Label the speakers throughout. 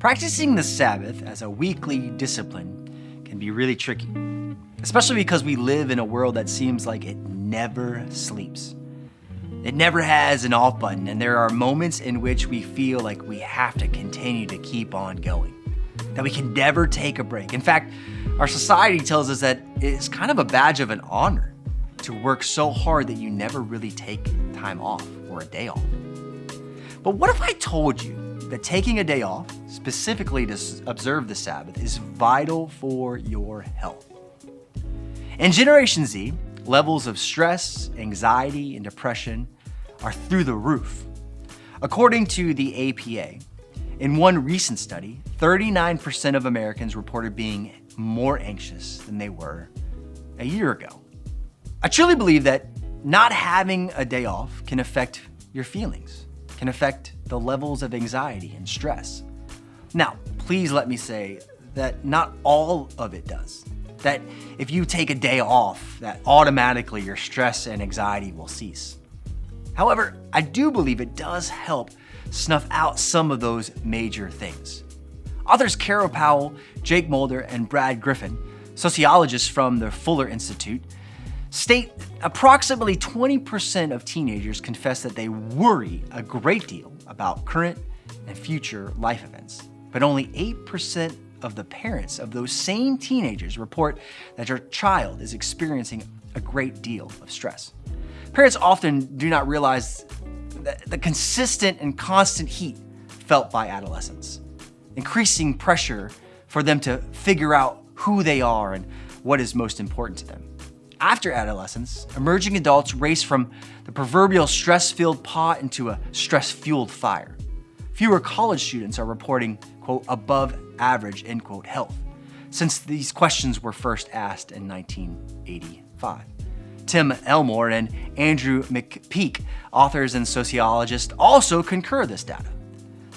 Speaker 1: Practicing the Sabbath as a weekly discipline can be really tricky, especially because we live in a world that seems like it never sleeps. It never has an off button, and there are moments in which we feel like we have to continue to keep on going, that we can never take a break. In fact, our society tells us that it's kind of a badge of an honor to work so hard that you never really take time off or a day off. But what if I told you that taking a day off, specifically to observe the Sabbath, is vital for your health? In Generation Z, levels of stress, anxiety, and depression are through the roof. According to the APA, in one recent study, 39% of Americans reported being more anxious than they were a year ago. I truly believe that not having a day off can affect your feelings, can affect the levels of anxiety and stress. Now, please let me say that not all of it does. That if you take a day off, that automatically your stress and anxiety will cease. However, I do believe it does help snuff out some of those major things. Authors Carol Powell, Jake Mulder, and Brad Griffin, sociologists from the Fuller Institute, state approximately 20% of teenagers confess that they worry a great deal about current and future life events, but only 8% of the parents of those same teenagers report that their child is experiencing a great deal of stress. Parents often do not realize the consistent and constant heat felt by adolescents, increasing pressure for them to figure out who they are and what is most important to them. After adolescence, emerging adults race from the proverbial stress-filled pot into a stress-fueled fire. Fewer college students are reporting, quote, above average, end quote, health, since these questions were first asked in 1985. Tim Elmore and Andrew McPeak, authors and sociologists, also concur this data.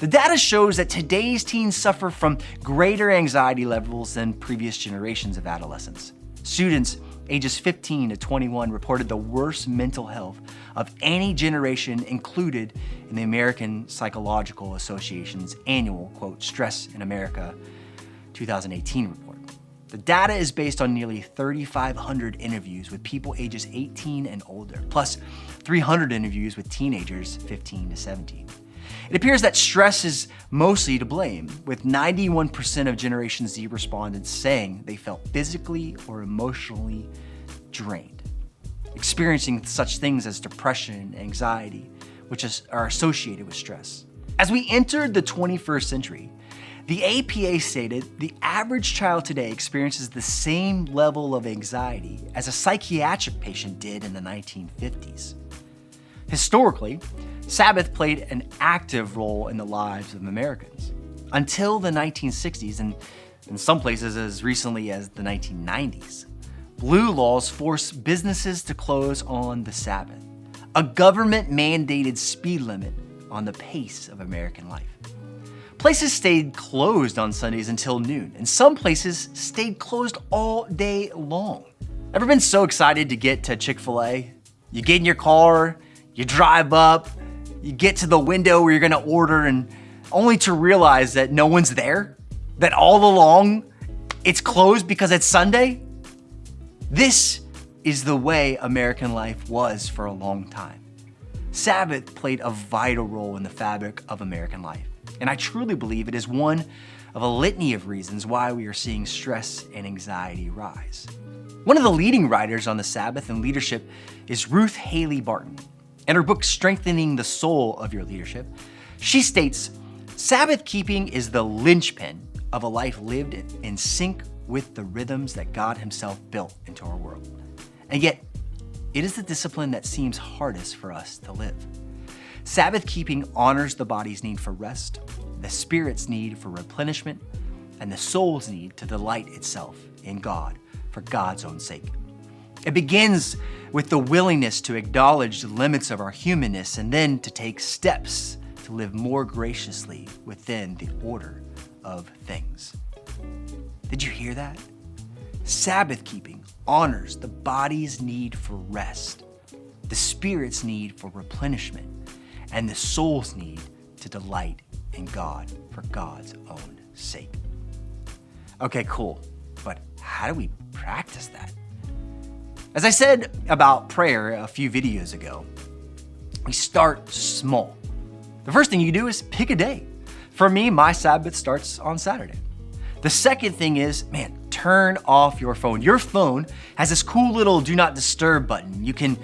Speaker 1: The data shows that today's teens suffer from greater anxiety levels than previous generations of adolescents. Students ages 15 to 21 reported the worst mental health of any generation included in the American Psychological Association's annual, quote, Stress in America 2018 report. The data is based on nearly 3,500 interviews with people ages 18 and older, plus 300 interviews with teenagers 15 to 17. It appears that stress is mostly to blame, with 91% of Generation Z respondents saying they felt physically or emotionally drained, experiencing such things as depression, anxiety, which are associated with stress. As we entered the 21st century, the APA stated the average child today experiences the same level of anxiety as a psychiatric patient did in the 1950s. Historically, Sabbath played an active role in the lives of Americans until the 1960s, and in some places as recently as the 1990s. Blue laws forced businesses to close on the Sabbath, a government-mandated speed limit on the pace of American life. Places stayed closed on Sundays until noon, and some places stayed closed all day long. Ever been so excited to get to Chick-fil-A? You get in your car, you drive up, you get to the window where you're gonna order, and only to realize that no one's there, that all along it's closed because it's Sunday. This is the way American life was for a long time. Sabbath played a vital role in the fabric of American life, and I truly believe it is one of a litany of reasons why we are seeing stress and anxiety rise. One of the leading writers on the Sabbath and leadership is Ruth Haley Barton. In her book, Strengthening the Soul of Your Leadership, she states, Sabbath keeping is the linchpin of a life lived in sync with the rhythms that God Himself built into our world. And yet, it is the discipline that seems hardest for us to live. Sabbath keeping honors the body's need for rest, the spirit's need for replenishment, and the soul's need to delight itself in God for God's own sake. It begins with the willingness to acknowledge the limits of our humanness and then to take steps to live more graciously within the order of things. Did you hear that? Sabbath keeping honors the body's need for rest, the spirit's need for replenishment, and the soul's need to delight in God for God's own sake. Okay, cool. But how do we practice that? As I said about prayer a few videos ago, we start small. The first thing you do is pick a day. For me, my Sabbath starts on Saturday. The second thing is, turn off your phone. Your phone has this cool little do not disturb button. You can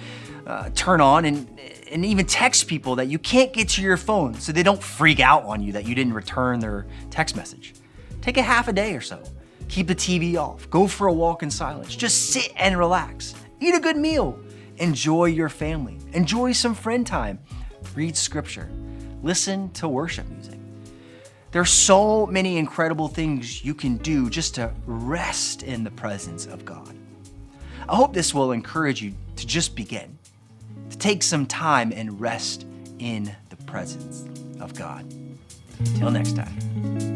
Speaker 1: turn on and even text people that you can't get to your phone so they don't freak out on you that you didn't return their text message. Take a half a day or so. Keep the TV off. Go for a walk in silence. Just sit and relax. Eat a good meal. Enjoy your family. Enjoy some friend time. Read scripture. Listen to worship music. There's so many incredible things you can do just to rest in the presence of God. I hope this will encourage you to just begin, to take some time and rest in the presence of God. Till next time.